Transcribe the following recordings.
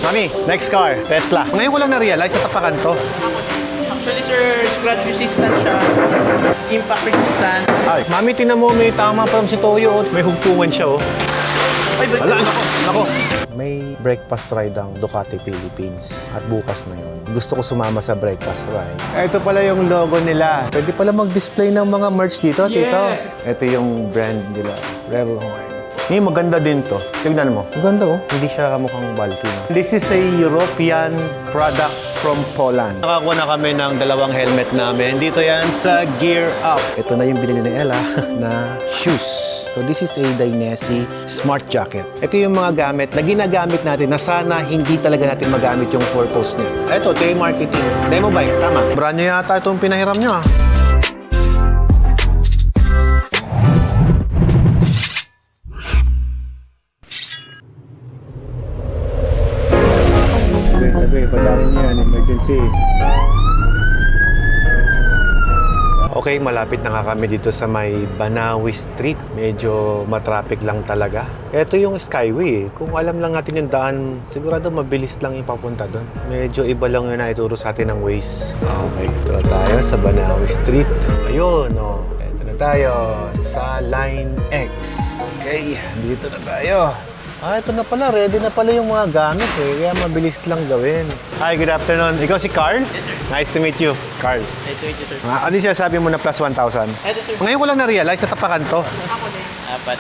Mami, next car, Tesla. Ngayon ko lang na-realize na tapakan to. Actually, sir, scratch resistant siya. Impact resistant. Ay, Mami, tinan mo, may tama pa si Toyo. May hugtungan siya, oh. Ay, ba't? Ala, nako. May breakfast ride ang Ducati Philippines at bukas na yun. Gusto ko sumama sa breakfast ride. Ito pala yung logo nila. Pwede pala mag-display ng mga merch dito, tito. Ito yung brand nila, Rebel Horn. Maganda din to. Tignan mo. Maganda, oh. Hindi siya mukhang bulky. No? This is a European product from Poland. Nakakuha na kami ng dalawang helmet namin. Dito yan sa Gear Up. Ito na yung binili ni Ella na shoes. So this is a Dainese Smart Jacket. Ito yung mga gamit na ginagamit natin na sana hindi talaga natin magamit yung purpose niya. Ito yung marketing. Demo bike, tama. Brand nyo yata itong pinahiram nyo, ah. Tabi, padarin niyo yan. Emergency. Okay, malapit na nga kami dito sa may Banawi Street. Medyo matraffic lang talaga. Ito yung Skyway. Kung alam lang natin yung daan, sigurado mabilis lang yung papunta doon. Medyo iba lang yun na ituro sa atin ng Waze. Okay, ito na tayo sa Banawi Street. Ayun, oh. Ito na tayo sa Line X. Okay, dito na tayo. Ito na pala. Ready na pala yung mga gamit eh. Kaya mabilis lang gawin. Hi, good afternoon. Ikaw si Carl? Yes, sir. Nice to meet you, Carl. Nice to meet you, sir. Ano yung sinasabi mo na plus 1,000? Ito, sir. Ngayon ko lang na-realize na tapakan to. Ako din. Apat.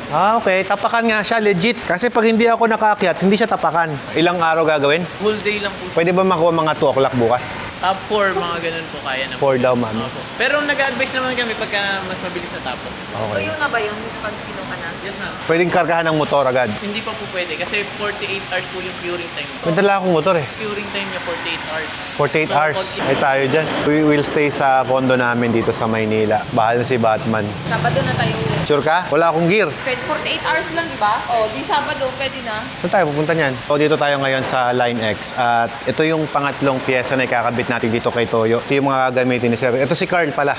Okay. Tapakan nga siya, legit. Kasi pag hindi ako nakaakyat, hindi siya tapakan. Ilang araw gagawin? Full day lang po. Pwede ba makuha mga 2 o'clock bukas? Top 4, mga ganun po kaya na. 4 daw, mami. Opo. Pero nag-advise naman kami pagka mas mabilis na tapos. Okay. Tuyo na ba yung pag kinuha na? Yes, ma'am. Pwedeng kargahan ng motor agad. Hindi pa po pwede kasi 48 hours po yung curing time. May dala akong motor eh. Curing time niya 48 hours. 48 So, hours. Ay tayo dyan. We will stay sa condo namin dito sa Maynila. Bahal na si Batman. Sabado na tayo ulit. Sure ka? Wala akong gear. Pwede 48 hours lang, di ba? O, di Sabado, pwede na. Saan tayo pupunta niyan? So, dito tayo ngayon sa Line X. At ito yung pangatlong pyesa na ikakabit natin dito kay Toyo. Ito yung mga gagamitin ni Sir. Ito si Carl pala.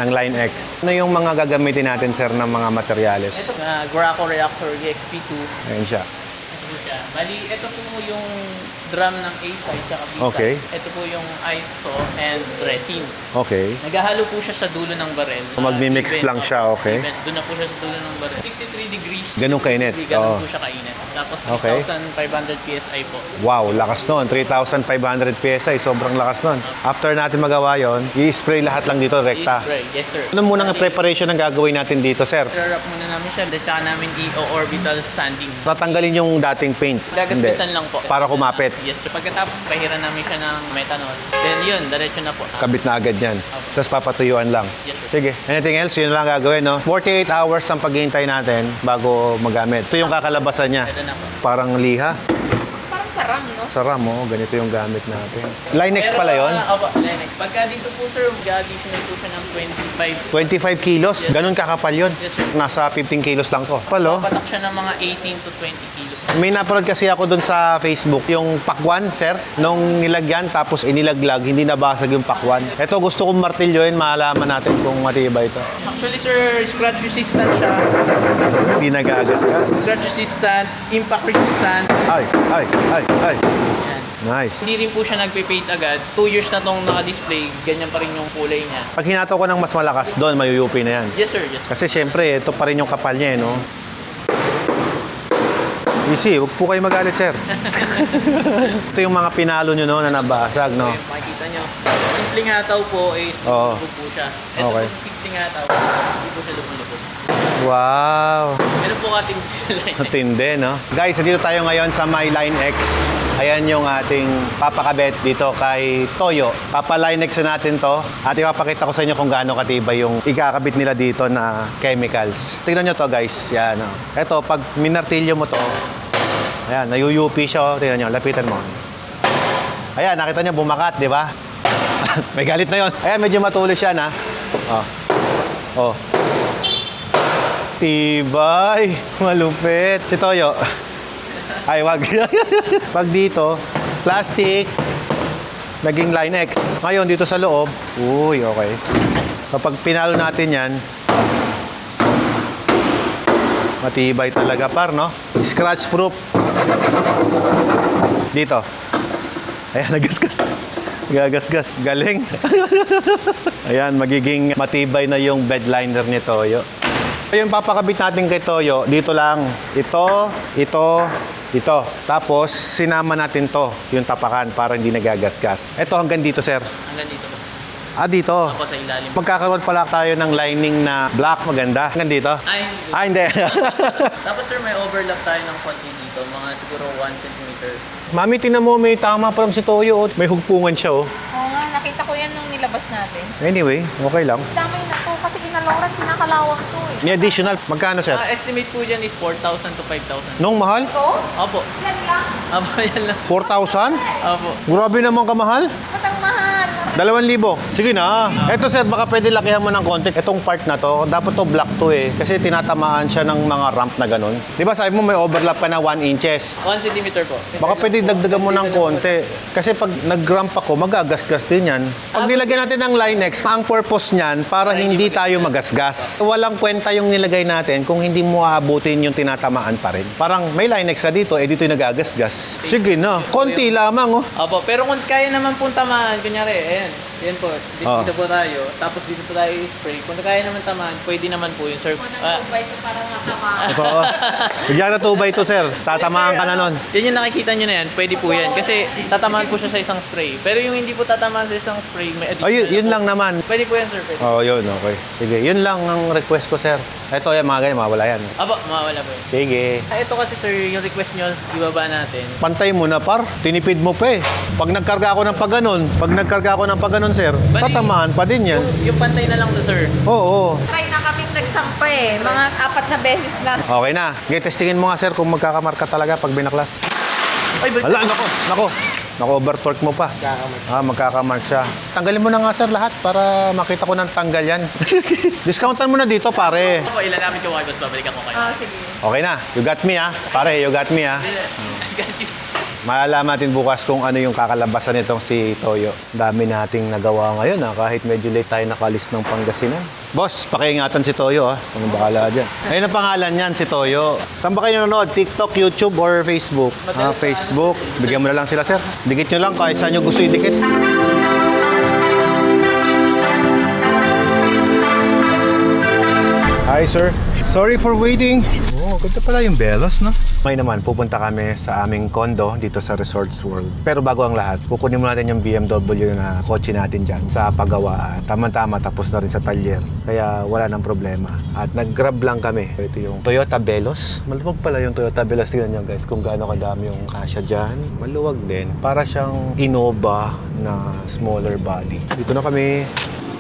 ng Line X. Ano yung mga gagamitin natin, Sir, ng mga materyales? Ito, Graco Reactor EXP2. Ayan siya. Ito po siya. Bali, ito po yung drum ng A-side at B-side. Okay. Ito po yung ISO and resin. Okay. Naghahalo po siya sa dulo ng barel. Magmi-mix Even, lang siya, okay. Even, doon na po siya sa dulo ng barel. 63 degrees. Ganun kainit? Oo. Ganun po siya kainit. Tapos Okay. 3,500 PSI po. Wow, lakas nun. 3,500 PSI. Sobrang lakas nun. After natin magawa yon, i-spray lahat lang dito, rekta. I-spray. Yes, sir. Ano munang preparation ang gagawin natin dito, Sir? I-wrap muna namin siya. Then, tsaka namin i-orbital sanding. Tatanggalin yung dating paint. Gagasgasan lang po. Para kumapit. Yes, sir. Pagkatapos, pahiran namin siya ng methanol. Then, yun, diretso na po. Kabit na agad yan. Tapos papatuyuan lang. Yes, sir. Sige. Anything else? Yun lang gagawin, no? 48 hours ang paghihintay natin bago magamit. Ito yung kakalabasan niya. Ito na po. Parang liha. Parang sarang, no? Sa RAM, oh. Ganito yung gamit natin. Linex pala yon. Opo, Linex. Pagka dito po, sir, mag-additional po siya ng 25. 25 kilos. Ganun kakapal yun. Yes, sir. Nasa 15 kilos lang to. Palo. Patak siya ng mga 18 to 20 kilos. May napanood kasi ako dun sa Facebook, yung pakwan, sir, nung nilagyan tapos inilaglag, hindi nabasag yung pakwan. Ito, gusto kong martilyoin, malaman natin kung matibay ito. Actually, sir, scratch resistant siya. Hindi nag-agat ka. Scratch resistant, impact resistant. Ay. Yan. Nice. Hindi rin po siya nagpe-paint agad. 2 years na tong naka-display, ganyan pa rin yung kulay niya. Pag hinato ko ng mas malakas, doon mayuyupi na yan. Yes, sir. Yes, sir. Kasi syempre, ito pa rin yung kapal niya, no? Easy, huwag po kayo magalit, sir. Ito yung mga pinalo nyo, no, na nabasag, no? Okay, makikita nyo. Simpleng hataw po is Oo. lumulubog po siya. Ito Okay. po sa simpleng hataw, hindi po siya lumulubog. Wow! Meron po katindi sa line. Matindi, no? Guys, dito tayo ngayon sa My Line X. Ayan yung ating papakabit dito kay Toyo. Papa-Line X na natin to at ipapakita ko sa inyo kung gaano katibay yung ikakabit nila dito na chemicals. Tingnan nyo to, guys. Yan, oh. Ito, pag minartilyo mo to, ayan, nayuyupi siya. Oh. Tingnan nyo, lapitan mo. Ayan, nakita nyo, bumakat, di ba? May galit na yon. Ayan, medyo matulis yan, ha? Oh. Oh. Tibay. Malupit. Si Toyo. Ay, wag. Pag dito, plastic, naging Line X. Ngayon, dito sa loob, uy, okay. Kapag pinalo natin yan, Matibay talaga par, no? Scratch proof. Dito. Ayan, nagasgas. Gagasgas. Galing. Ayan, magiging matibay na yung bed liner ni Toyo. Yung papakabit natin kay Toyo, dito lang. Ito. Tapos, sinama natin to, yung tapakan, para hindi nagagasgas. Ito hanggang dito, sir. Hanggang dito po. Ah, dito. Ako sa ilalim. Magkakaroon pala tayo ng lining na black, maganda. Hanggang dito. Ay, Ah, hindi. hindi. Tapos sir, may overlap tayo ng konti dito. Mga siguro 1 cm. Mami, tinan mo, may tama pa lang si Toyo. Oh. May hugpungan siya, oh. Oo nga, nakita ko yan nung nilabas natin. Anyway, okay lang. Damay na to kasi inaloran, kinakalawang to eh. Ni additional, magkano, sir? Estimate po dyan is 4,000 to 5,000. Nung mahal? Ito? Opo. Yan lang. Opo, yan lang. 4,000? Opo. Grabe naman kamahal. Ba't ang mahal? 2,000. Sige na. Eto sir, baka pwede lakihan mo ng konti. Etong part na to, dapat to black to eh. Kasi tinatamaan siya ng mga ramp na ganun. Di ba sabi mo may overlap pa na 1 inches? 1 cm po. Baka pwede dagdagan mo ng konti. Kasi pag nag-ramp ako, magagasgas din yan. Pag nilagyan natin ng Linex, ang purpose niyan, para hindi tayo magasgas. Walang kwenta yung nilagay natin kung hindi mo aabutin yung tinatamaan pa rin. Parang may Linex ka dito, eh dito yung nagagasgas. Sige na, konti lamang oh. Opo, pero kung kaya naman pong tamaan, kunyari, ayan. Yan po, dito po tayo. Tapos dito po tayo i-spray. Kung kaya naman tamaan, pwede naman po yun, sir. Nagtubay ko para makamaan. Ito oh. Bigyan na 2x2 sir, tatamaan ka na nun. Yan yung nakikita nyo na yan, pwede po yan. Kasi tatamaan po siya sa isang spray. Pero yung hindi po tatamaan sa isang spray, may additional. Oh, yun lang naman. Pwede po yan, sir. Pwede. Oh, yun, okay. Sige, yun lang ang request ko, sir. Ito, yan, mga ganyan, mawala yan. Aba, mawawala po yan. Sige. Ito kasi, sir, yung request nyo, ibaba natin. Pantay mo na, par. Tinipid mo pa eh. Pag nagkarga ako ng pagganon, sir, tatamaan pa din yan. Yung pantay na lang to, sir. Oo. Try na kaming nagsampa eh. Mga 4 na beses na. Okay na. Okay, testingin mo nga, sir, kung magkakamarka talaga pag binaklas. Ay, Hala, nako. Nako-overtorque mo pa. Magkakamark siya. Tanggalin mo na nga, sir, lahat para makita ko ng tanggal yan. Discountan mo na dito, pare. Ako, ilalapit ko kayo, babalikan ko kayo. Sige. Okay na. You got me, ah. Pare, you got me, ah. Got you. Malalaman natin bukas kung ano yung kakalabasan nitong si Toyo. Dami nating nagawa ngayon, kahit medyo late tayo nakalis ng Pangasinan. Boss, pakiingatan si Toyo, kung bahala dyan. Ayun ang pangalan niyan, si Toyo. Saan ba kayo nanonood? TikTok, YouTube, or Facebook? Facebook. Bigyan mo na lang sila, sir. Dikit nyo lang kahit saan nyo gusto idikit. Hi, sir. Sorry for waiting. Oh, ganda pala yung Belos, no? Ngayon naman, pupunta kami sa aming condo dito sa Resorts World. Pero bago ang lahat, kukunin mo natin yung BMW na kotse natin dyan sa paggawaan. Tama-tama, tapos na rin sa talyer. Kaya wala nang problema. At nag-grab lang kami. Ito yung Toyota Veloz. Maluwag pala yung Toyota Veloz. Tingnan nyo guys kung gaano kadami yung kasya dyan. Maluwag din. Para siyang Innova na smaller body. Dito na kami.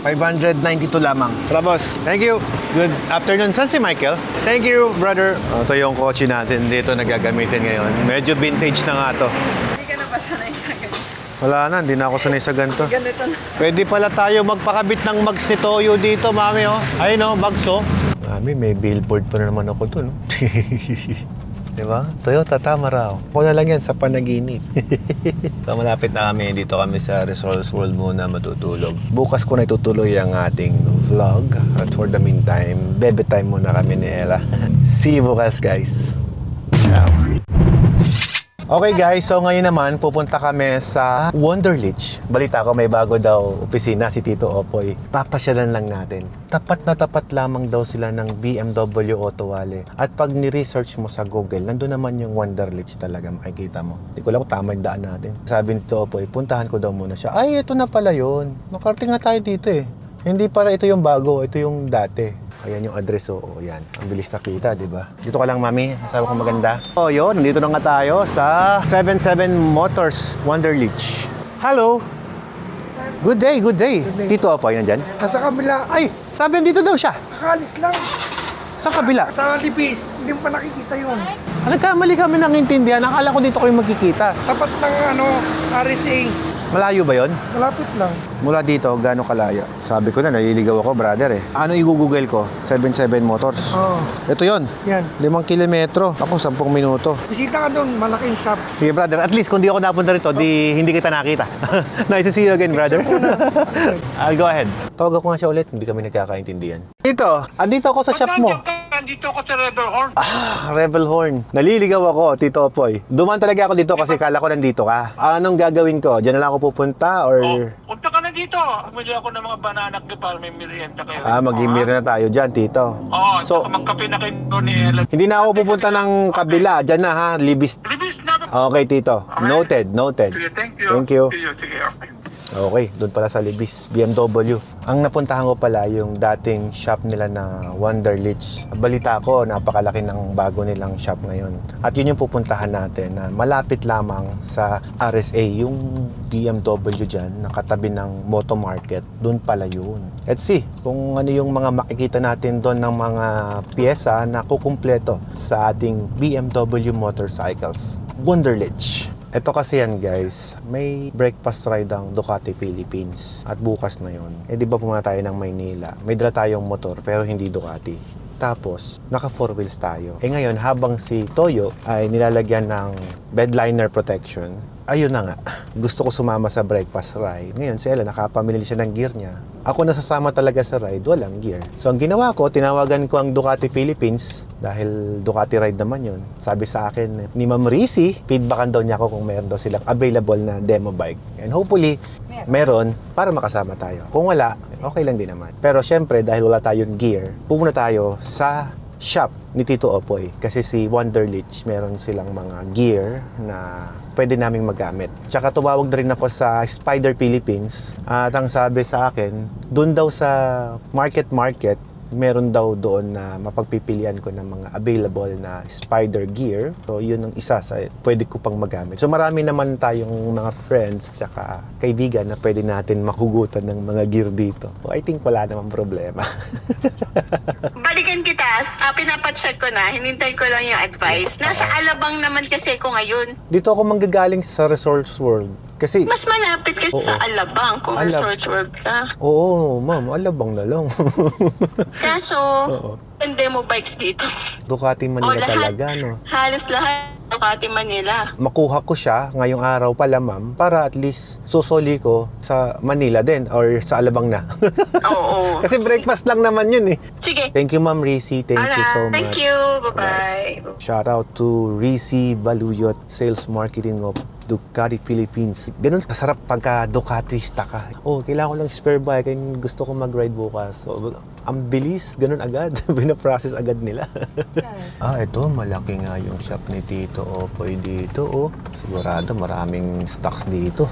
592 lamang. Tara, boss. Thank you. Good afternoon. Saan si Michael? Thank you, brother. Ito yung kotse natin dito na gagamitin ngayon. Medyo vintage na nga to. Hindi ka na ba sanay sa ganito? Wala na, hindi na ako sanay sa ganito. Ganito na. Pwede pala tayo magpakabit ng mags ni Toyo dito, mami, oh. Ayun, oh, mags, oh. Mami, may billboard pa na naman ako dun, oh. Diba? Toyota, tama raw. Ako na lang yan sa panaginip. So, malapit na kami. Dito kami sa Resorts World muna matutulog. Bukas ko na itutuloy ang ating vlog. At for the meantime, bebe time muna kami ni Ella. See you bukas, guys. Ciao. Okay guys, so ngayon naman pupunta kami sa Wonderledge. Balita ko may bago daw opisina si Tito Opoy. Papasyalan lang natin. Tapat na tapat lamang daw sila ng BMW Auto Wale. At pag ni-research mo sa Google, nandun naman yung Wonderledge talaga, makikita mo. Hindi ko lang kung tama yung daan natin. Sabi ni Tito Opoy, puntahan ko daw muna siya. Ay, ito na pala yun. Makarating nga tayo dito eh. Hindi para ito yung bago, ito yung dati. Ayan yung address, oo, yan. Ang bilis nakita, di ba? Dito ka lang, mami. Sabi ko maganda. Oh, yun. Nandito na nga tayo sa 77 Motors Wonderledge. Hello. Good day, good day. Tito Apoy, nandyan? Nasa kabila. Ay, sabi dito daw siya. Kakalis lang. Sa kabila. Sa Libis. Hindi mo pa nakikita yun. Nagkamali kami ng intindihan. Akala ko dito kayo magkikita. Tapat ng RSA. Malayo ba yon? Malapit lang. Mula dito, gaano kalaya? Sabi ko na, naliligaw ako, brother eh. Ano i-google ko? 77 Motors. Oo. Ito yon. Yan. 5 kilometro. Ako, 10 minuto. Bisita ka doon. Malaking shop. Sige, brother. At least kung di ako napunta rito, di hindi kita nakita. Nice to see you again, brother. I'll go ahead. Tawag ako nga siya ulit. Hindi kami nagkakaintindihan. Tito, andito ako sa shop mo. Nandito ako sa Rebel Horn. Rebel Horn. Naliligaw ako, Tito Opoy. Duman talaga ako dito kasi kala ko nandito ka. Anong gagawin ko? Diyan na lang ako pupunta or... Punta ka na dito. Bumili ako ng mga bananak doon para may merienda kayo. Mag-imir na tayo dyan, Tito. Oo, So- so, magkape na kayo ni Ella. Hindi na ako pupunta ng kabila. Diyan na ha, libis. Libis na. Okay, Tito. Noted, noted. Sige, thank you. Thank you. Sige, okay. Okay, doon pala sa Libis, BMW. Ang napuntahan ko pala yung dating shop nila na Wonderlich. Balita ko, napakalaki ng bago nilang shop ngayon. At yun yung pupuntahan natin na malapit lamang sa RSA, yung BMW dyan, nakatabi ng Moto Market. Doon pala yun. Let's see kung ano yung mga makikita natin doon ng mga pyesa na kukumpleto sa ating BMW motorcycles. Wonderlich. Ito kasi yan guys, may breakfast ride ang Ducati Philippines at bukas na yon. Di ba pumunta tayo ng Maynila? May dala tayong motor pero hindi Ducati. Tapos, naka 4 wheels tayo. Ngayon, habang si Toyo ay nilalagyan ng bedliner protection, ayun na nga, gusto ko sumama sa breakfast ride. Ngayon, si Ella, nakapamili siya ng gear niya. Ako nasasama talaga sa ride, walang gear. So, ang ginawa ko, tinawagan ko ang Ducati Philippines dahil Ducati ride naman yun. Sabi sa akin ni Ma'am Rizzy, feedbackan daw niya ako kung meron daw silang available na demo bike. And hopefully, meron para makasama tayo. Kung wala, okay lang din naman. Pero syempre, dahil wala tayong gear, pupunta tayo sa shop ni Tito Opoy. Kasi si Wonderlich, meron silang mga gear na pwede naming magamit. Tsaka tumawag na rin ako sa Spider Philippines. At ang sabi sa akin, doon daw sa market, meron daw doon na mapagpipilian ko ng mga available na Spider gear. So, yun ang isa sa pwede ko pang magamit. So, marami naman tayong mga friends tsaka kaibigan na pwede natin mahugutan ng mga gear dito. So, I think wala namang problema. Balikan kita, pinapacheck ko na, hinintay ko lang yung advice. Nasa Alabang naman kasi ako ngayon. Dito ako manggagaling sa Resorts World. Kasi, Mas malapit kasi sa Alabang kung Resorts World ka. oo, ma'am, alabang na lang. Kaso, ang demo bikes dito. Ducati Manila lahat. talaga, no? Halos lahat Ducati Manila. Makuha ko siya ngayong araw pala, ma'am, para at least susoli ko sa Manila din or sa Alabang na. Oo. Kasi breakfast lang naman yun eh. Sige. Thank you, Ma'am Rizzy. Thank you so much. Thank you. Bye-bye. Shout out to Rizzy Baluyot, Sales Marketing of Ducati Philippines. Ganun kasarap pagka Ducatista ka. Kailangan ko lang spare bike and gusto ko mag-ride bukas. So, ang bilis, ganun agad. Binaprocess agad nila. Ito, malaki nga yung shop ni Tito Opoy dito. Sigurado maraming stocks dito.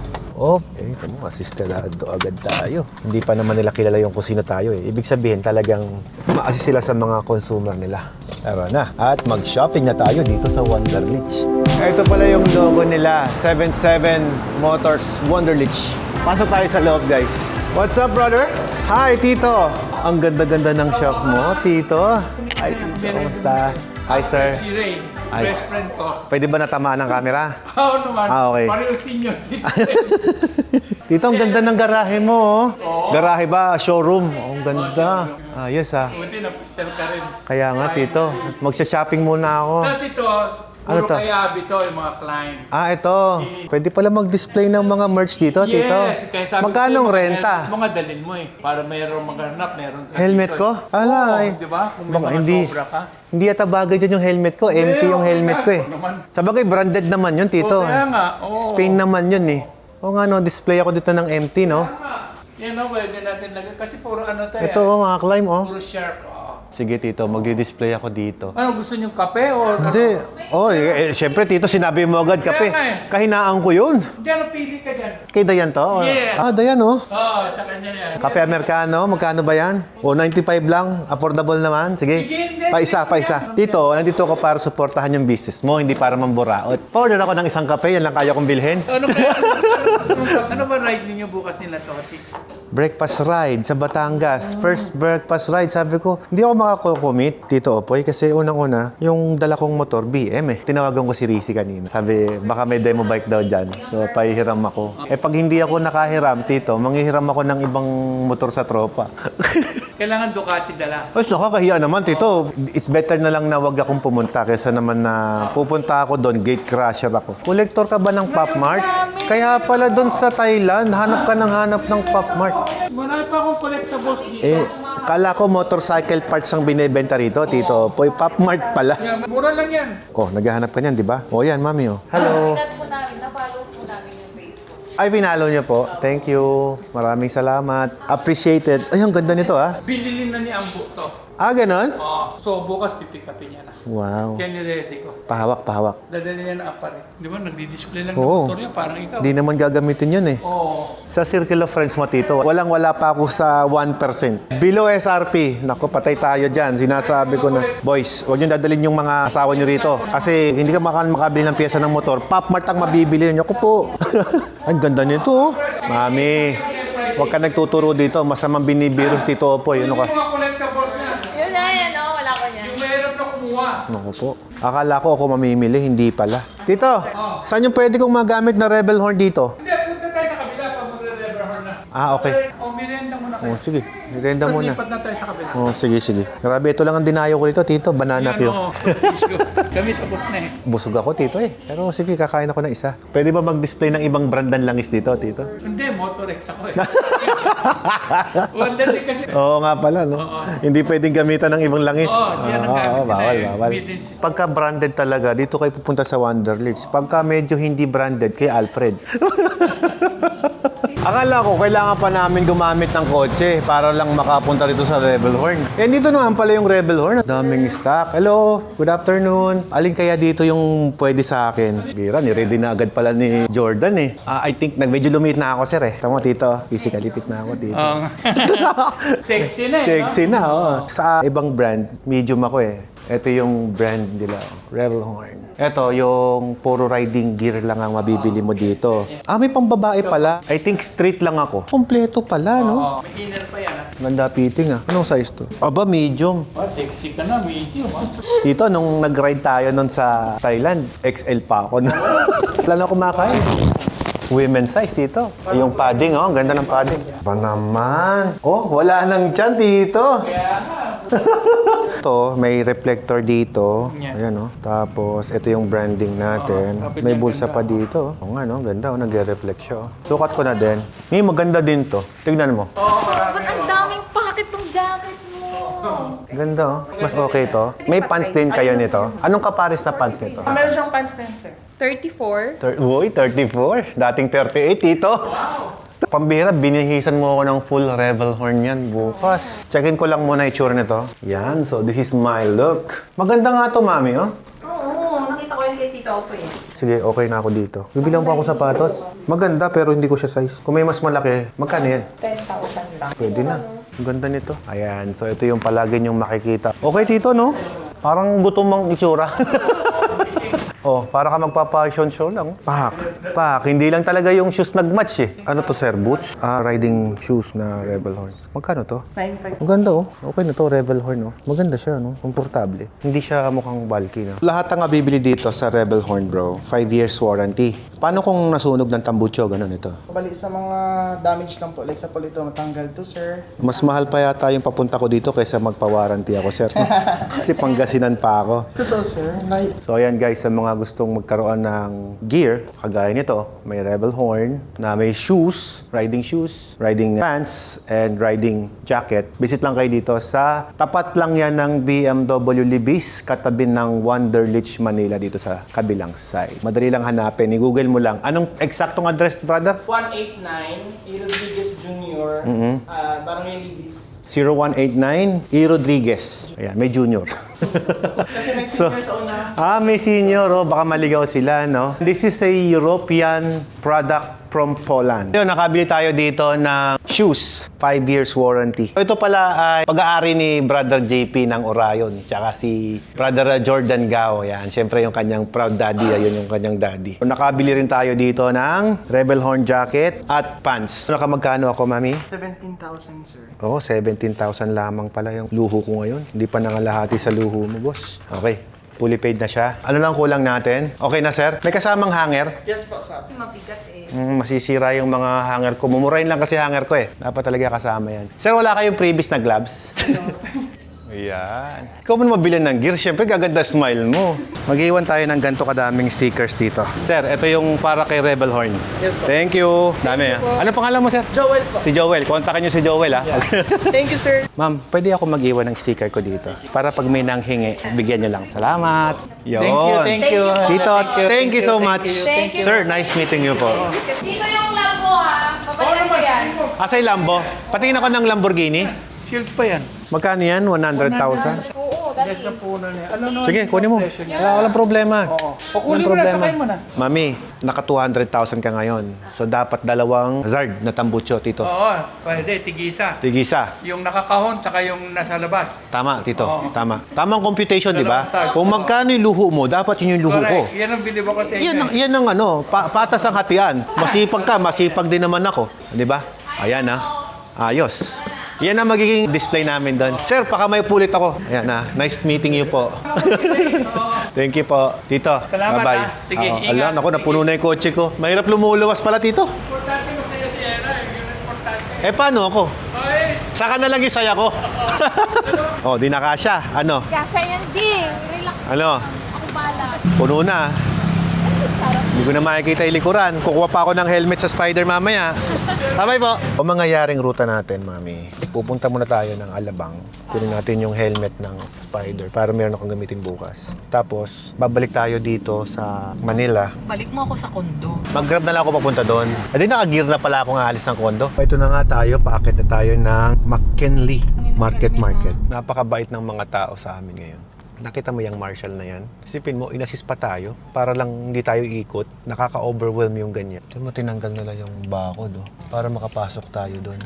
Ito mo, asistado agad tayo. Hindi pa naman nila kilala yung kung sino tayo eh. Ibig sabihin talagang ma-assist sila sa mga consumer nila. Tara na. At mag-shopping na tayo dito sa Wonderlich. Ito pala yung logo nila. 77 Motors Wonderlich. Pasok tayo sa loob, guys. What's up, brother? Hi, Tito. Ang ganda-ganda ng shop mo, Tito. Hi, Tito. Kamusta? Hi, sir. Si Ray, Ay. best friend ko. Pwede ba natamaan ng camera? Oo naman. Okay. Pareho senior citizen. Tito, ang ganda ng garahe mo. Garahe ba? Showroom? Ang ganda. Ayos ah. Buti na pushel ka rin. Kaya nga, Tito. Magsha-shopping muna ako. Tapos ito, Ano puro to? kaya to, yung mga client. Ito. Pwede pala mag-display ng mga merch dito, Tito. Yes, kaya sabi Magkano ko, renta? Mga dalin mo eh. Para mayroong maghanap, meron ka Helmet dito. ko? Alay. Oo, di ba? Kung may Baka mga hindi. sobra ka. Hindi yata bagay dyan yung helmet ko. Empty yung okay helmet na. ko eh. Oo naman. Sabagay, branded naman yun, Tito. Kaya nga, oo. Spain naman yun eh. Nga no, display ako dito ng empty, no? Yan o, pwede natin lagay. Kasi puro ano tayo. Ito, mga climb, Puro sharp. Sige, Tito, magdi-display ako dito. Ano, gusto nyo kape o Hindi. Siyempre, Tito, sinabi mo agad kape. Kaya nga eh. Kahinaan ko yun. Diyan, pili ka dyan. Kay Dayan to? Yes. Dayan, oh. Oo, sa kanya yan. Kape Americano, magkano ba yan? 95 lang, affordable naman. Sige, Sige, hindi. paisa. Tito, nandito ako para suportahan yung business mo, hindi para mamburaot. Order ako ng isang kape, yan lang kaya kong bilhin. Ano ba ride ninyo bukas nila, Toti? Breakfast ride sa Batangas. First breakfast ride. Sabi ko, hindi ako makakommit, Tito Opoy, kasi unang-una, yung dala kong motor, BM eh. Tinawagan ko si Rizzy kanina. Sabi, baka may demo bike daw dyan. So, pahihiram ako. Pag hindi ako nakahiram, Tito, manghihiram ako ng ibang motor sa tropa. Kailangan Ducati dala. Nakakahiya naman, Tito. It's better na lang na wag akong pumunta kaysa naman na pupunta ako doon, gate crasher ako. Collector ka ba ng Pop Mart? Kaya pala doon sa Thailand, hanap ka ng Pop Mart. Marami pa akong collectibles dito. Kala ko motorcycle parts ang binebenta rito, Tito Poy. Pop Mart pala. Mura lang yan. Oh, naghahanap ka niyan, di ba? Oh, yan, mami, oh. Hello. Tingnan po namin, na-follow po namin yung Facebook. Ay, pinalo niyo po. Thank you. Maraming salamat. Appreciated. Ay, ang ganda nito, ah. Bililin na ni Ambo to. Ah, ganon? So bukas pipikapin niya na. Wow. Kaya niready ko. Pahawak, pahawak. Dadali niya na apare. Di ba, nagdi-display lang Oo. ng motor niya, parang ikaw. Di naman gagamitin yun, eh. Oo. Sa circle of friends mo, Tito, walang-wala pa ako sa 1%. Below SRP. Naku, patay tayo dyan. Sinasabi ko na, boys, huwag nyo dadalhin yung mga asawa nyo rito. Kasi hindi ka makabili ng pyesa ng motor. Pop Mart ang mabibili nyo. Ako po. Ang ganda nito, oh. Mami, huwag ka nagtuturo dito. Masamang binibirus, Tito Opoy. Ano ka? Yung mga collectibles niya, Yun na yan, oh. Wala ko niyan. yung mahirap na kumuha. Naku po. Akala ko ako mamimili, hindi pala. Tito, saan yung pwede kong magamit na Rebel Horn dito? Hindi, punta tayo sa kabila pag magre-rever na. Ah, okay. O, merienda muna kayo. Oh, sige. Nirenda muna. Lipat na tayo sa kabila. Oh, sige, sige. Grabe, ito lang ang dinayo ko dito, Tito. Banana Yan, Q. oo. Issue. Kami tapos na eh. Busog ako, Tito, eh. Pero sige, kakain ako ng isa. Pwede ba mag-display ng ibang brand ng langis dito, Tito? Hindi, Motorex ako eh. Wonder din kasi. Oo nga pala, no? Hindi pwedeng gamitan ng ibang langis. Oo, yan ang gamit nila bawal, eh. bawal. Made in China. Pagka branded talaga, dito kayo pupunta sa Wonderlids. Pagka medyo hindi branded, kay Alfred. Akala ko, kailangan pa namin gumamit ng kotse para lang makapunta rito sa Rebel Horn. Eh, dito naman pala yung Rebel Horn. Daming stock. Hello, good afternoon. Alin kaya dito yung pwede sa akin? Gira, ni-ready na agad pala ni Jordan eh. I think, medyo lumit na ako, sir eh. Tama, Tito. Physically fit na ako, Tito. Oo nga. Sexy na eh. Sexy na, oh. Sa ibang brand, medium ako eh. Ito yung brand nila, Rebel Horn. Ito, yung puro riding gear lang ang mabibili mo dito. Ah, may pambabae pala. I think street lang ako. Kompleto pala, no? Oo. May inner pa yan ah. Ganda fitting, ah. Anong size to? Aba, medium. Oh, sexy ka na, medium ah. Dito, nung nag-ride tayo nun sa Thailand, XL pa ako. Wala na kumakain. Women's size dito. Yung padding, oh. Ang ganda ng padding. Ba naman? Oh, wala nang tiyan dito. Ito, may reflector dito. Yeah. Ayan, oh. Tapos, ito yung branding natin. kapit May niya, bulsa ganda. pa dito. Oo nga, no? Ganda, oh. Nagre-reflect siya, oh. Sukat ko na din. May maganda din to. Tignan mo. Ba't ang daming pocket tong jacket mo? Ganda, oh. Mas okay to. May pants din kayo nito. Anong kapares na pants nito? Meron siyang pants din, sir. 34. Uy, 34. Dating 38, Tito. Pambihira, binihisan mo ako ng full Rebel Horn yan bukas. Checkin ko lang muna itsura nito. Yan, so this is my look. Maganda nga to, Mami, oh. Oo, nakita ko yun kay Tito Opo eh. Sige, okay na ako dito. Bibilang pa ako sapatos. Maganda, pero hindi ko siya size. Kung may mas malaki, magkano yan? 10,000 lang. Pwede na. Ang ganda nito. Ayan, so ito yung palagi niyong makikita. Okay, Tito, no? Parang gutom ang itsura. Oh, para ka magpa-fashion show lang. Pak. Pak. Hindi lang talaga yung shoes nag-match eh. Ano to, sir? Boots? Riding shoes na Rebel Horn. Magkano to? 9.5. Ang ganda, oh. Okay na to, Rebel Horn, oh. Maganda siya, no? Komportable. Hindi siya mukhang bulky, no? Lahat ang bibili dito sa Rebel Horn, bro. 5 years warranty. Paano kung nasunog ng tambucho, ganun ito? Bali sa mga damage lang po, like sa ito matanggal to, sir. Mas mahal pa yata yung papunta ko dito kaysa magpa-warranty ako, sir. Kasi Pangasinan pa ako. Ito, sir. So ayan guys, sa mga gustong magkaroon ng gear, kagaya nito, may Rebel Horn na may shoes, riding pants, and riding jacket. Visit lang kayo dito sa tapat lang yan ng BMW Libis, katabi ng Wonderlich Manila dito sa kabilang side. Madali lang hanapin, i-google mo lang. Anong eksaktong address, brother? 189, E. Rodriguez Jr. Barangay Libis. 0189 E. Rodriguez. Ayan, may junior. Kasi may senior sa una. May senior, oh. Baka maligaw sila, no? This is a European product from Poland. Yun, nakabili tayo dito ng shoes. 5 years warranty. Ito pala ay pag-aari ni Brother JP ng Orion. Tsaka si Brother Jordan Gao. Yan. Siyempre yung kanyang proud daddy. Ayun yung kanyang daddy. Nakabili rin tayo dito ng Rebel Horn jacket at pants. Nakamagkano ako, Mami? 17,000, sir. Oo, 17,000 lamang pala yung luho ko ngayon. Hindi pa nangalahati sa luho mo, boss. Okay. Fully paid na siya. Ano lang kulang natin? Okay na, sir? May kasamang hanger? Yes po, sir. Mabigat eh. Masisira yung mga hanger ko. Mumurahin lang kasi hanger ko eh. Dapat talaga kasama yan. Sir, wala kayong previous na gloves? Ayan. Ikaw mo mabilan ng gear, syempre gaganda smile mo. Mag-iwan tayo ng ganito kadaming stickers dito. Sir, ito yung para kay Rebel Horn. Yes po. Thank you. Dami Ano pangalan mo, sir? Joel po. Si Joel. Kontakin niyo si Joel, ha? Thank you, sir. Ma'am, pwede ako mag-iwan ng sticker ko dito. Para pag may nanghingi, bigyan niyo lang. Salamat. Yun. Thank you. Tito, thank you so much. Thank you. Sir, nice meeting you po. Dito yung Lambo ha. Papalitan ko yan. Asay Lambo. Patingin ako ng Lamborghini. Shield pa yan. Magkano yan? 100,000? Oo, dati. Yes na po na niya. Ano Sige, kunin mo. Wala walang problema. Kukunin mo na, sakay mo na. Mami, naka 200,000 ka ngayon. So, dapat dalawang Zard na tambucho, Tito. Oo, pwede, tigisa. Tigisa. Yung nakakahon, tsaka yung nasa labas. Tama, Tito. Oo. Tama. Tamang computation, di ba? Dalawang Zard. Kung magkano yung luho mo, dapat yun yung luho ko. Correct. Yan ang binib ko sa inyo. Yan ang ano, patas ang hatian. Masipag ka, masipag din naman ako. Di ba? Ayan ha. Ayos. Yan ang magiging display namin doon. Sir, baka may pulit ako. Ayan na. Nice meeting you po. Thank you po. Tito, Salamat, bye-bye. ha. Sige, Oo, ingat. Ala, naku, napuno na yung kotse ko. Mahirap lumuluwas pala, Tito. Importante mo sa'yo si Era. Yun ang importante. Eh, paano ako? Ay, Saka na lang isaya ko. Oh, di nakasya. Ano? Kasha yan din. Relax. Ano? Ako bahala. Puno na. Hindi ko na makikita yung likuran. Kukuha pa ako ng helmet sa Spider mamaya. Bye po. O mangyayaring ruta natin, Mami. Pupunta muna tayo ng Alabang. Kunin natin yung helmet ng Spider para meron akong gamitin bukas. Tapos, babalik tayo dito sa Manila. Balik mo ako sa kondo. Mag-grab na lang ako papunta doon. E di nakagear na pala ako ng alis ng kondo. Ito na nga tayo, paakit na tayo ng McKinley Market. Napakabait ng mga tao sa amin ngayon. Nakita mo yung Marshall na yan? Isipin mo, inassist pa tayo para lang hindi tayo ikot. Nakaka-overwhelm yung ganyan. Tignan mo, tinanggal nila yung bakod, oh, para makapasok tayo doon.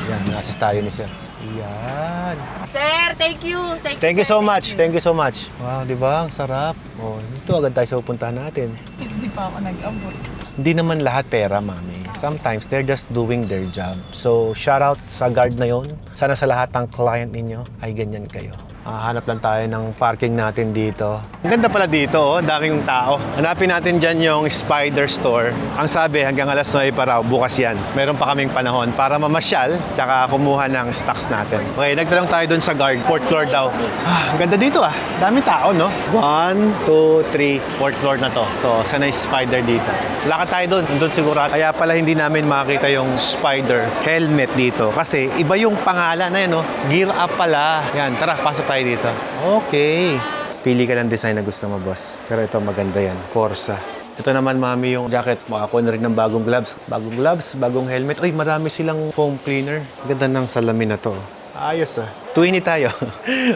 Yan, na-assist tayo ni Sir. Yan. Sir, thank you. Thank you so much. Thank you so much. Wow, di ba? Ang sarap. Oh, dito agad tayo sa pupuntahan natin. Hindi pa ako nag-abot. Hindi naman lahat pera, Mami. Sometimes, they're just doing their job. So, shout out sa guard na yon. Sana sa lahat ng client ninyo ay ganyan kayo. Hanap lang tayo ng parking natin dito. Ang ganda pala dito, oh. Ang daming tao. Hanapin natin dyan yung Spider Store. Ang sabi, hanggang alas 9 pa raw, bukas yan. Meron pa kaming panahon para mamasyal, tsaka kumuha ng stocks natin. Okay, nagtanong tayo dun sa guard. Fourth floor daw. Ang ganda dito, ah. Daming tao, no? 1, 2, 3, fourth floor na to. So, sana yung Spider dito. Lakad tayo dun. Nandun siguro. Kaya pala hindi namin makita yung Spider helmet dito. Kasi iba yung pangalan na yan, no? Gear up pala. Yan, tara, pasok tayo dito. Okay. Pili ka ng design na gusto mo, boss. Pero ito maganda yan. Corsa. Ito naman, Mami, yung jacket. Makakuha na rin ng bagong gloves. Bagong gloves, bagong helmet. Uy, marami silang foam cleaner. Ganda ng salamin na to. Ayos, ah. Tuwini tayo.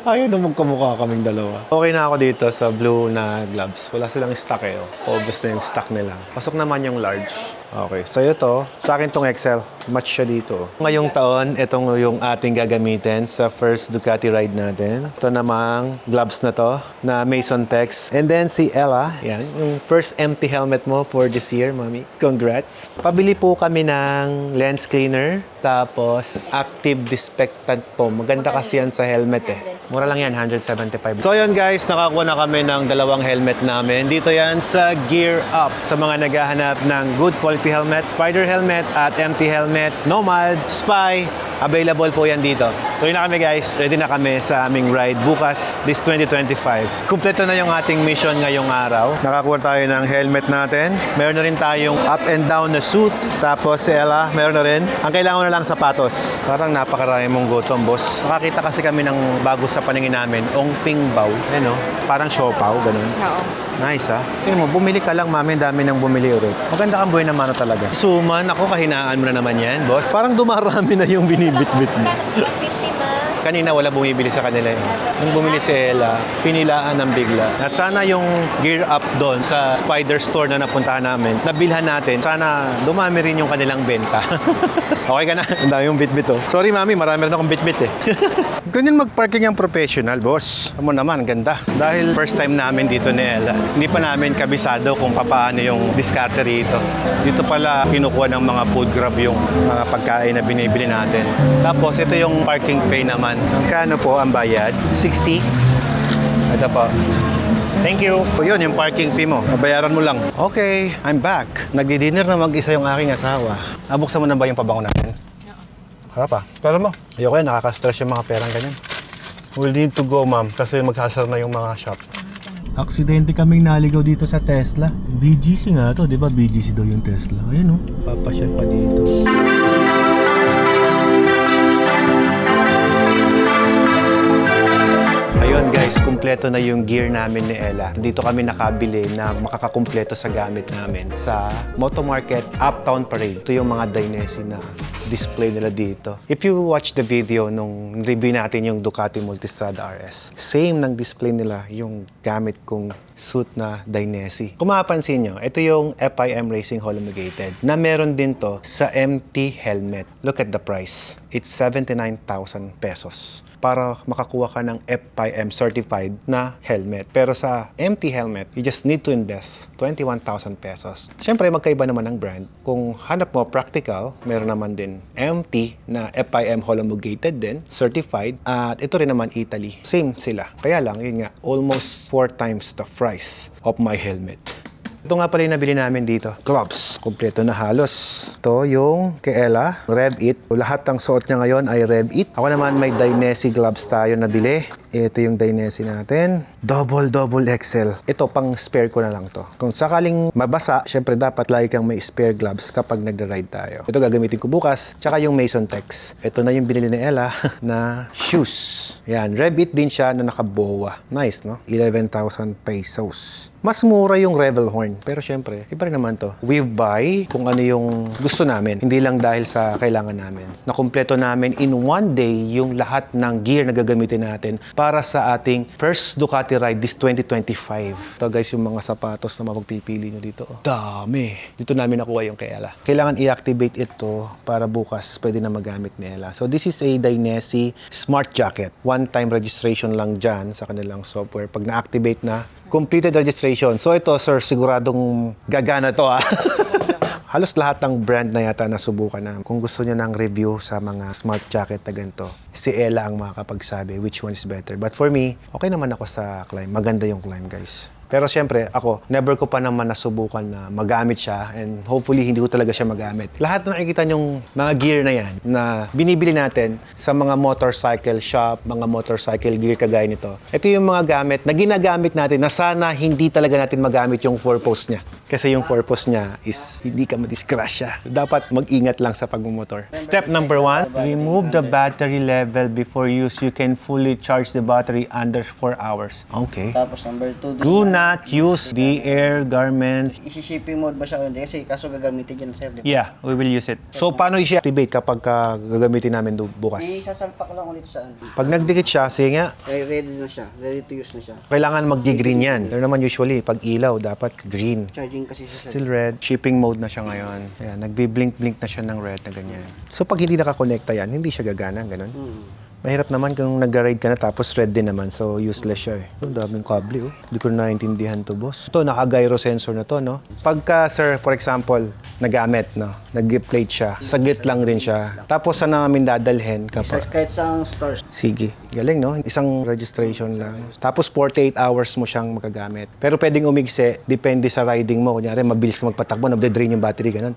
Ayaw na magkamukha kaming dalawa. Okay na ako dito sa blue na gloves. Wala silang stock eh. Obvious na yung stock nila. Pasok naman yung large. Okay. Sa'yo to. Sa akin tong XL. Match siya dito. Ngayong taon, itong yung ating gagamitin sa first Ducati ride natin. Ito namang gloves na to na Mason Tex. And then si Ella. Yan. Yung first empty helmet mo for this year, Mami. Congrats. Pabili po kami ng lens cleaner. Tapos active disinfectant po. Maganda kasi yan sa helmet eh. Mura lang yan, 175. So yun guys, nakakuha na kami ng dalawang helmet namin. Dito yan sa Gear Up. Sa mga naghahanap ng good quality helmet, Spider helmet at empty helmet, Nomad, Spy, available po yan dito. Tuloy na kami guys. Ready na kami sa aming ride bukas, this 2025. Kumpleto na yung ating mission ngayong araw. Nakakuha tayo ng helmet natin. Meron na rin tayong up and down na suit. Tapos si Ella, meron na rin. Ang kailangan na lang sapatos. Parang napakarami mong gutom, boss. Nakakita kasi kami ng bago sa paningin namin, Ong Ping Bao. Ano? Parang siopaw, ganun. Oo. Nice, ha? Tingnan mo, bumili ka lang, Mami. Dami nang bumili ulit. Maganda kang buhay na mano talaga. Suman, ako, kahinaan mo na naman yan, boss. Parang dumarami na yung binibit-bit mo. Kanina wala bumibili sa kanila eh. Nung bumili si Ella, pinilaan ng bigla. At sana yung Gear Up doon sa Spider Store na napuntahan namin, nabilhan natin, sana dumami rin yung kanilang benta. Okay ka na? Ang dami yung bit-bit oh. Sorry Mami, marami rin akong bit-bit eh. Ganyan mag-parking ang professional, boss. Alam mo naman, ganda. Dahil first time namin dito ni Ella, hindi pa namin kabisado kung paano yung diskarte rito. Dito pala kinukuha ng mga food grab yung mga pagkain na binibili natin. Tapos ito yung parking pay naman. Magkano po ang bayad? 60? Ito po. Thank you. So yun, yung parking fee mo. Babayaran mo lang. Okay, I'm back. Nagdi-dinner na mag-isa yung aking asawa. Buksan mo na ba yung pabango natin? Harap ah. Pero mo. Ayoko yan, nakaka-stress yung mga perang ganyan. We'll need to go, ma'am, kasi magsasara na yung mga shop. Aksidente kaming naligaw dito sa Tesla. BGC nga to, di ba? BGC daw yung Tesla. Ayun, oh. Papasyal pa dito. Ayun guys, kumpleto na yung gear namin ni Ella. Dito kami nakabili ng makakakumpleto sa gamit namin sa Moto Market Uptown Parade. Ito yung mga Dainese na display nila dito. If you watch the video nung review natin yung Ducati Multistrada RS, same ng display nila yung gamit kong suit na Dainese. Kung mapapansin nyo, ito yung FIM Racing Homologated na meron din to sa MT helmet. Look at the price. It's 79,000 pesos para makakuha ka ng FIM certified na helmet. Pero sa MT helmet, you just need to invest 21,000 pesos. Siyempre, magkaiba naman ang brand. Kung hanap mo practical, meron naman din MT na FIM homologated din, certified, at ito rin naman Italy. Same sila. Kaya lang, yun nga, almost 4 times the price of my helmet. Ito nga pala yung nabili namin dito. Gloves. Kompleto na halos. Ito yung kay Ella, Rev It. Lahat ng suot niya ngayon ay Rev It. Ako naman may Dainese gloves tayo nabili. Ito yung Dainese natin. Double XL. Ito pang spare ko na lang to. Kung sakaling mabasa, syempre dapat lagi kang may spare gloves kapag nagda-ride tayo. Ito gagamitin ko bukas. Tsaka yung Mason Tex. Ito na yung binili ni Ella na shoes. Yan. Rev It din siya na nakaboa. Nice, no? 11,000 pesos. Mas mura yung Revel Horn. Pero syempre, iba rin naman to. We buy kung ano yung gusto namin. Hindi lang dahil sa kailangan namin. Nakumpleto namin in one day yung lahat ng gear na gagamitin natin para sa ating first Ducati ride this 2025. Ito guys, yung mga sapatos na mapagpipili nyo dito. Dami! Dito namin nakuha yung kay Ella. Kailangan i-activate ito para bukas pwede na magamit ni Ella. So this is a Dainese Smart Jacket. One-time registration lang dyan sa kanilang software. Pag na-activate na, completed registration. So ito, sir, siguradong gagana to, ha? Halos lahat ng brand na yata nasubukan na. Kung gusto niyo ng review sa mga smart jacket na ganito, si Ella ang makakapagsabi which one is better. But for me, okay naman ako sa Climb. Maganda yung Climb, guys. Pero siyempre, ako, never ko pa naman nasubukan na magamit siya and hopefully hindi ko talaga siya magamit. Lahat na nakikita nyong mga gear na yan na binibili natin sa mga motorcycle shop, mga motorcycle gear kagaya nito. Ito yung mga gamit na ginagamit natin na sana hindi talaga natin magamit yung purpose niya. Kasi yung purpose niya is hindi ka madisgrasya. Dapat mag-ingat lang sa pagmumotor. Step number 1, remove the battery level before use. You can fully charge the battery under 4 hours. Okay. Tapos number 2, Do not use the air garment. isi-shipping mode ba siya? Hindi kasi kaso gagamitin dyan, sir. Yeah, we will use it. So, paano i-activate kapag gagamitin namin bukas? Isasalpak lang ulit sa Pag nagdikit siya, sige nga, ready na siya. Ready to use na siya. kailangan mag-green yan. Pero naman usually, pag ilaw, dapat green. Charging kasi siya, sir. Still red. Shipping mode na siya ngayon. Ayan, nagbi-blink-blink na siya ng red na ganyan. So, pag hindi nakakonekta yan, hindi siya gagana, ganun. Mahirap naman kung nag-ride ka na tapos red din naman. So, useless siya eh. Ang daming kable, oh. Hindi ko naintindihan to, boss. Ito, naka-gyro sensor na to, no? Pagka, sir, for example, nagamit, no? Nag-plate siya. Saglit lang din siya. Tapos, saan namin dadalhin kapag... Kahit sa stores. Sige. Galing, no? Isang registration lang. Tapos, 48 hours mo siyang magagamit. Pero pwedeng umigse, depende sa riding mo. Kunyari, mabilis ka magpatakbo, nabde-drain yung battery, ganun.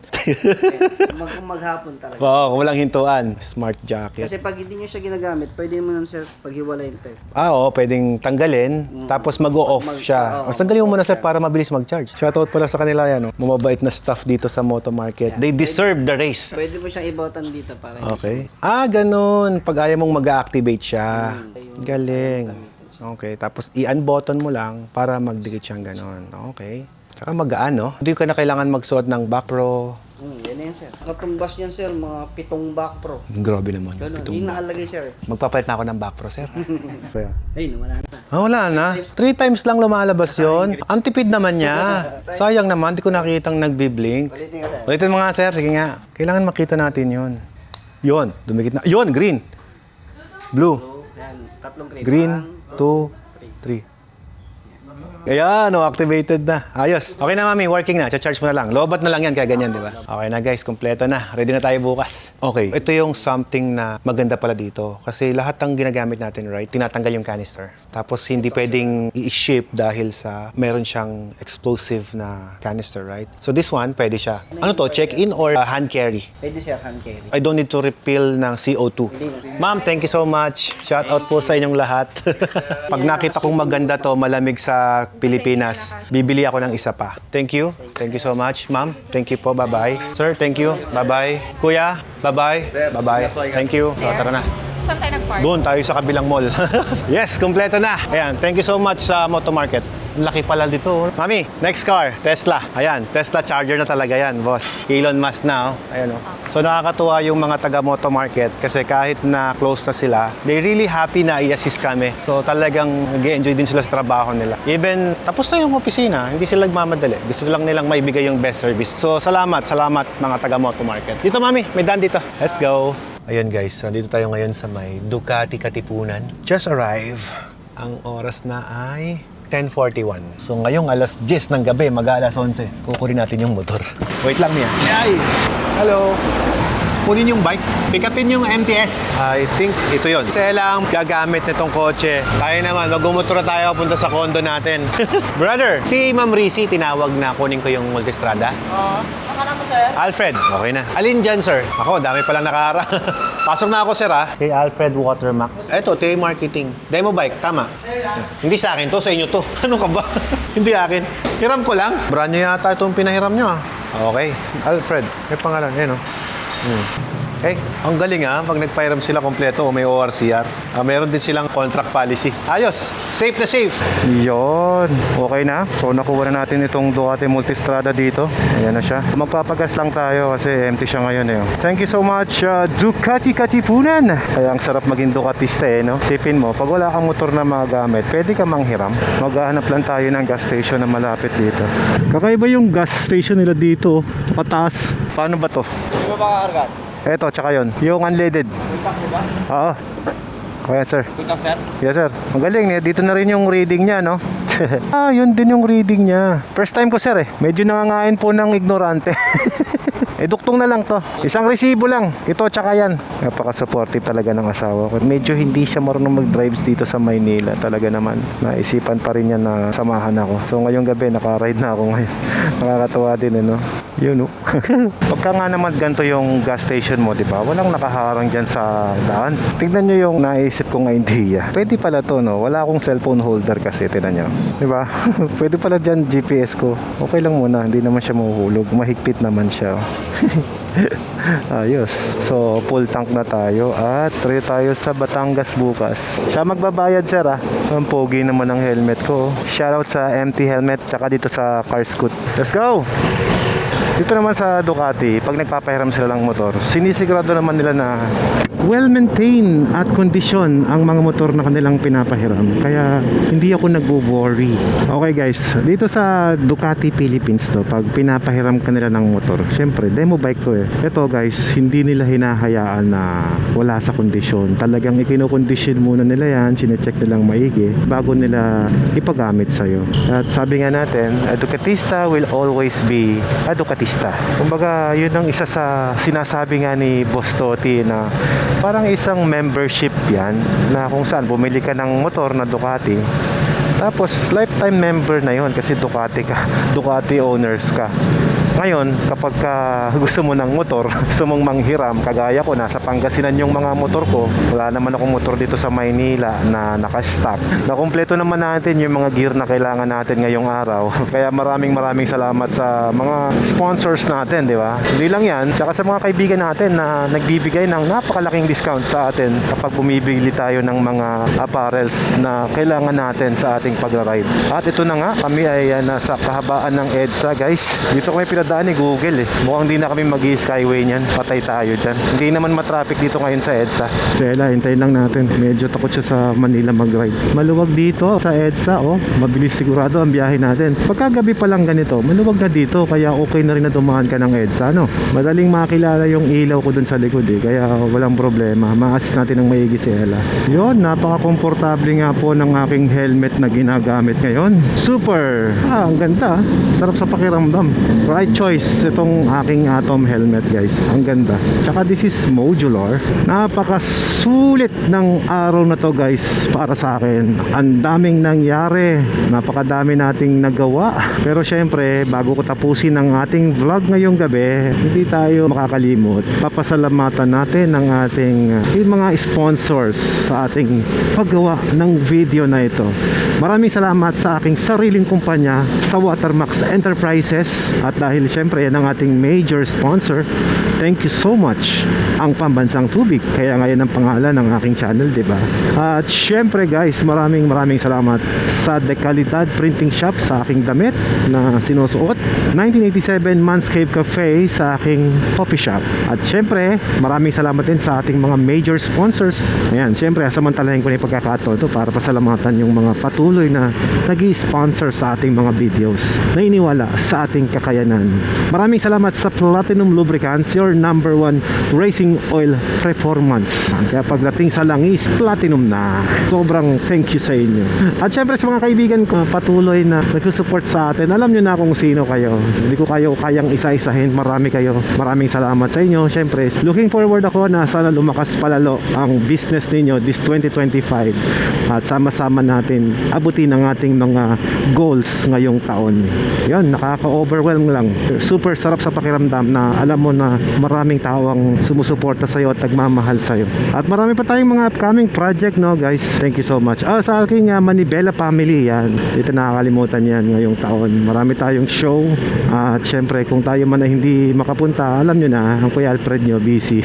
Maghapon talaga. Oo, walang hintuan. Smart jacket. Kasi pag hindi nyo siya ginagamit, pwede mo nun, sir, paghiwalayin ito. Oo, pwedeng tanggalin, tapos mag-o-off siya. Mas tanggalin mo muna sir para mabilis mag-charge. Shoutout pala sa kanila yan, no? Mababait na staff dito sa Moto Market. They deserve the race. Pwede mo siyang ibotan dito para Okay. Ganun. Pag ayaw mong mag-activate siya. Galing. Okay, tapos i-unbutton mo lang para magdikit siyang ganun. Okay. Tsaka magaan, no? Hindi ka na kailangan magsuot ng back pro. yan yan, sir. Nakatumbas yan, sir, mga 7 back pro. Grabe naman. Ganun, Pitong yung back. nakalagay, sir. Magpapalit na ako ng back pro, sir. Kaya. Ayun, wala na. Wala na. 3 times lang lumalabas yon. Ang tipid naman niya. Sayang naman, di ko nakitang nagbi-blink. Ulitin ka, sir. Ulitin mo nga, sir. Sige nga. Kailangan makita natin yon. Yon, dumikit na. Yon, green. Blue. Yan, tatlong grade. Green, 1, 2, 3. Ayan, activated na. Ayos. Okay na, mami. Working na. Charge mo na lang. Lobat na lang yan, kaya ganyan, di ba? Okay na, guys. Kompleto na. Ready na tayo bukas. Okay. Ito yung something na maganda pala dito. Kasi lahat ng ginagamit natin, right? Tinatanggal yung canister. Tapos, hindi pwedeng i-ship dahil sa meron siyang explosive na canister, right? So, this one, pwede siya. Ano to? Check-in or hand carry? Pwede sir, hand carry. I don't need to refill ng CO2. Ma'am, thank you so much. Shout out po sa inyong lahat. Pag nakita kong maganda to, malamig sa Pilipinas, bibili ako ng isa pa. Thank you. Thank you so much. Ma'am, thank you po. Bye-bye. Sir, thank you. Bye-bye. Kuya, bye-bye. Bye-bye. Thank you. So, tara na. Saan tayo nag-park? Doon tayo sa kabilang mall. Yes, kompleto na. Ayan, thank you so much sa Moto Market. Ang laki pala dito. Mami, next car, Tesla. Ayan, Tesla Charger na talaga yan, boss. Elon Musk na, oh. Ayan, oh. So nakakatuwa yung mga taga Moto Market kasi kahit na close na sila, they really happy na i-assist kami. So talagang nag-enjoy din sila sa trabaho nila. Even tapos na yung opisina, hindi sila nagmamadali. Gusto lang nilang maibigay yung best service. So salamat mga taga Moto Market. Dito, Mami, may daan dito. Let's go. Ayan guys, nandito tayo ngayon sa may Ducati Katipunan. Just arrive. Ang oras na ay 10:41. So ngayong alas 10 ng gabi, mag-alas 11. Kukunin natin yung motor. Wait lang niya. Ay! Hello! Kunin yung bike. Pick upin yung MTS. I think ito yon. Kasi lang gagamit nitong kotse. Tayo naman, mag-umutura tayo punta sa condo natin. Brother, si Ma'am Rizzy tinawag na kunin ko yung Multistrada. Akala mo sir? Alfred, okay na. Alin dyan, sir? Ako, dami palang nakaharap. Pasok na ako, sir, ha? Kay Alfred Watermax. Eto, Tay Marketing. Demo bike, tama. Hindi sa akin to, sa inyo to. Ano ka ba? Hindi akin. Hiram ko lang. Brand nyo yata itong pinahiram nyo, ha? Okay. Alfred, may pangalan. Yan, oh. Eh, ang galing pag nagpahiram sila kompleto o may ORCR. Meron din silang contract policy. Ayos, safe na safe. Yon, okay na. So nakuha na natin itong Ducati Multistrada dito. Ayan na siya. Magpapagas lang tayo kasi empty siya ngayon eh. Thank you so much Ducati Katipunan. Kaya ang sarap maging Ducatista no. Sipin mo, pag wala kang motor na magagamit, pwede ka manghiram. Maghahanap lang tayo ng gas station na malapit dito. Kakaiba yung gas station nila dito, pataas. Paano ba to? Di ba makakargat? Eto, tsaka yun. Yung unleaded. Puntak mo ba? Oo. Kaya sir. Puntak, sir? Yes sir. Ang galing eh. Dito na rin yung reading niya, no? Yun din yung reading niya. First time ko sir eh. Medyo nangangain po ng ignorante. Duktong na lang to. Isang resibo lang. Ito tsaka yan. Napaka-supportive talaga ng asawa ko. Medyo hindi siya marunong mag-drives dito sa Maynila. Talaga naman. Naisipan pa rin niya na samahan ako. So ngayong gabi, naka-ride na ako ngayon. Nakakatawa din no? Yun Pagka nga naman ganito yung gas station mo, di ba? Walang nakaharang dyan sa daan. Tignan nyo yung naisip kong idea. Pwede pala to, no? Wala akong cellphone holder kasi, tignan nyo. Di ba? Pwede pala dyan GPS ko. Okay lang muna, hindi naman siya mahuhulog. Mahigpit naman siya. Ayos. So, full tank na tayo at try tayo sa Batangas bukas. Siya magbabayad, sir, Ang pogi naman ng helmet ko. Shoutout sa empty helmet tsaka dito sa car scoot. Let's go! Dito naman sa Ducati, pag nagpapahiram sila ng motor, sinisigurado naman nila na well-maintained at kondisyon ang mga motor na kanilang pinapahiram. Kaya hindi ako nagwo-worry. Okay guys, dito sa Ducati Philippines pag pinapahiram ka nila ng motor, syempre demo bike to eh. Ito guys, hindi nila hinahayaan na wala sa kondisyon. Talagang ikinokondisyon muna nila yan, sinecheck nilang maigi bago nila ipagamit sa'yo. At sabi nga natin, a Ducatista will always be a Ducatista. Kumbaga, yun ang isa sa sinasabi nga ni Boss Toti na parang isang membership yan na kung saan bumili ka ng motor na Ducati tapos lifetime member na yon kasi Ducati ka, Ducati owners ka. Ngayon, kapag gusto mo ng motor, gusto mong manghiram, kagaya ko, nasa Pangasinan yung mga motor ko, wala naman akong motor dito sa Maynila na naka-stock. Nakumpleto naman natin yung mga gear na kailangan natin ngayong araw. Kaya maraming salamat sa mga sponsors natin, di ba? Hindi lang yan, tsaka sa mga kaibigan natin na nagbibigay ng napakalaking discount sa atin kapag bumibili tayo ng mga apparels na kailangan natin sa ating pagra-ride. At ito na nga, kami ay nasa kahabaan ng EDSA, guys. Dito kami dadaan ni Google eh. Mukhang di na kami mag-skyway niyan. Patay tayo dyan. Hindi naman matraffic dito ngayon sa EDSA. So Ella, hintayin lang natin. Medyo takot siya sa Manila mag-ride. Maluwag dito sa EDSA, oh. Mabilis sigurado ang biyahe natin. Pagkagabi pa lang ganito, maluwag na dito. Kaya okay na rin na dumaan ka ng EDSA, no? Madaling makilala yung ilaw ko dun sa likod eh. Kaya walang problema. Ma-assist natin ng maigi si Ella. Yun, napaka-komportable nga po ng aking helmet na ginagamit ngayon. Super! Ang ganda. Sarap sa pakiramdam. Right choice itong aking Atom helmet, guys. Ang ganda. Tsaka this is modular. Napakasulit ng araw na to, guys, para sa akin. Ang daming nangyari. Napakadami nating nagawa. Pero syempre, bago ko tapusin ang ating vlog ngayong gabi, hindi tayo makakalimot. Papasalamatan natin ang ating mga sponsors sa ating paggawa ng video na ito. Maraming salamat sa aking sariling kumpanya sa Watermax Enterprises, at dahil syempre yan ang ating major sponsor, thank you so much, ang Pambansang Tubig. Kaya ngayon ang pangalan ng aking channel, diba? At syempre guys, maraming salamat sa Dekalidad Printing Shop sa aking damit na sinusuot, 1987 Manscape Cafe sa aking coffee shop. At syempre, maraming salamat din sa ating mga major sponsors. Ayan, syempre, samantalahin ko na yung pagkakataon ito para pasalamatan yung mga patuloy na nag-i-sponsor sa ating mga videos na iniwala sa ating kakayanan. Maraming salamat sa Platinum Lubricants, your number one racing oil performance. Kaya pagdating sa langis, platinum na. Sobrang thank you sa inyo. At syempre sa mga kaibigan ko patuloy na nagsusupport sa atin, alam nyo na kung sino kayo. Hindi ko kayo kayang isa-isahin. Marami kayo. Maraming salamat sa inyo. Syempre, looking forward ako na sana lumakas palalo ang business ninyo this 2025 at sama-sama natin abutin ang ating mga goals ngayong taon. Yan, nakaka-overwhelm lang. Super sarap sa pakiramdam na alam mo na maraming tao ang sumusuporta sa'yo at nagmamahal sa'yo. At marami pa tayong mga upcoming project, no guys. Thank you so much. Sa aking Manibela family, yan. Dito nakakalimutan yan ngayong taon. Marami tayong show. At syempre, kung tayo man ay hindi makapunta, alam nyo na, ang Kuya Alfred nyo, busy.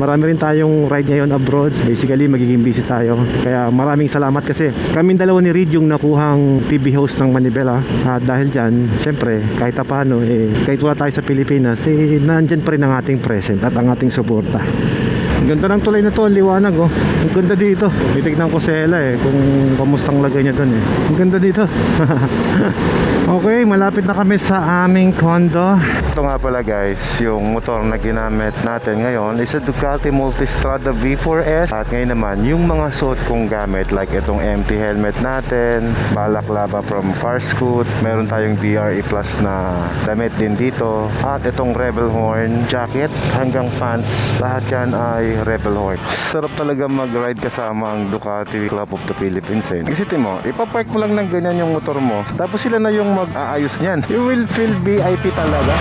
Marami rin tayong ride ngayon abroad. Basically, magiging busy tayo. Kaya maraming salamat kasi kaming dalawa ni Reed yung nakuhang TV host ng Manibela. At dahil dyan, syempre, kahit paano, kahit wala tayo sa Pilipinas, nandyan pa rin ang ating present at ang ating suporta. Ang ganda ng tulay na to, ang liwanag, oh. Ang ganda dito. Titignan ko si Ella kung kamustang lagay niya dun Ang ganda dito. Okay, malapit na kami sa aming condo. Ito nga pala guys, yung motor na ginamit natin ngayon is a Ducati Multistrada V4S. At ngayon naman, yung mga suot kong gamit like itong empty helmet natin, balaklava from Farscoot, meron tayong BRE Plus na damit din dito, at itong Rebel Horn jacket hanggang pants, lahat yan ay Rebel Horn. Sarap talaga mag-ride kasama ang Ducati Club of the Philippines Kasi mo, ipapark mo lang ng ganyan yung motor mo, tapos sila na yung mag-aayos niyan. You will feel VIP talaga.